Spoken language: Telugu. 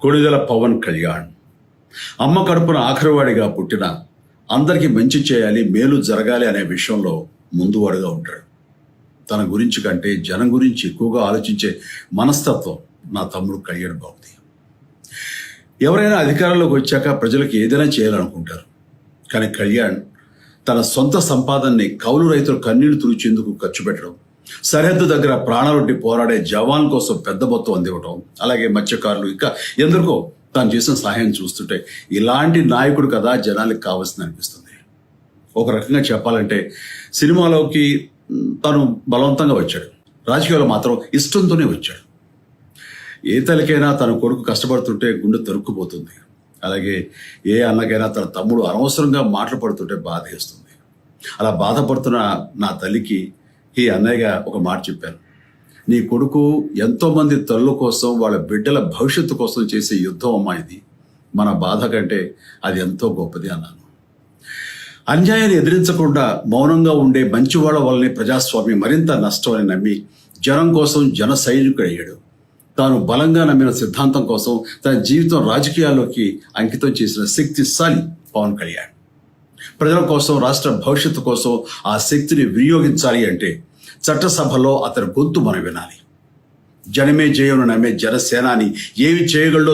కొణిదెల పవన్ కళ్యాణ్ అమ్మ కడుపున ఆఖరివాడిగా పుట్టిన అందరికీ మంచి చేయాలి, మేలు జరగాలి అనే విషయంలో ముందువాడుగా ఉంటాడు. తన గురించి కంటే జనం గురించి ఎక్కువగా ఆలోచించే మనస్తత్వం నా తమ్ముడు కళ్యాణ్ బాబుది. ఎవరైనా అధికారంలోకి వచ్చాక ప్రజలకు ఏదైనా చేయాలనుకుంటారు. కానీ కళ్యాణ్ తన సొంత సంపాదనని కౌలు రైతులు కన్నీళ్లు తుడిచేందుకు ఖర్చు పెట్టడం, సరిహద్దు దగ్గర ప్రాణాలొడ్డి పోరాడే జవాన్ కోసం పెద్ద మొత్తం అందివ్వడం, అలాగే మత్స్యకారులు ఇంకా ఎందరికో తాను చేసిన సహాయం చూస్తుంటే ఇలాంటి నాయకుడు కదా జనాలకు కావాల్సింది అనిపిస్తుంది. ఒక రకంగా చెప్పాలంటే సినిమాలోకి తను బలవంతంగా వచ్చాడు, రాజకీయాల్లో మాత్రం ఇష్టంతోనే వచ్చాడు. ఏ తల్లికైనా తన కొడుకు కష్టపడుతుంటే గుండె తరుక్కుపోతుంది. అలాగే ఏ అన్నకైనా తన తమ్ముడు అనవసరంగా మాటలు పడుతుంటే బాధ వేస్తుంది. అలా బాధపడుతున్న నా తల్లికి ఈ అన్నయ్యగా ఒక మాట చెప్పాను. నీ కొడుకు ఎంతోమంది తల్లుల కోసం, వాళ్ళ బిడ్డల భవిష్యత్తు కోసం చేసే యుద్ధం అమ్మా ఇది. మన బాధ కంటే అది ఎంతో గొప్పది అన్నాను. అన్యాయాన్ని ఎదిరించకుండా మౌనంగా ఉండే మంచివాళ్ల వల్లనే ప్రజాస్వామ్యం మరింత నష్టం అని నమ్మి జనం కోసం జన సైనికుడు అయ్యాడు. తాను బలంగా నమ్మిన సిద్ధాంతం కోసం తన జీవితం రాజకీయాల్లోకి అంకితం చేసిన శక్తిశాలి పవన్ కళ్యాణ్. ప్రజల కోసం, రాష్ట్ర భవిష్యత్తు కోసం ఆ శక్తిని వినియోగించాలి అంటే చట్టసభలో అతని గొంతు మనం వినాలి. జనమే జయను నమ్మే జనసేనాని ఏమి చేయగలడో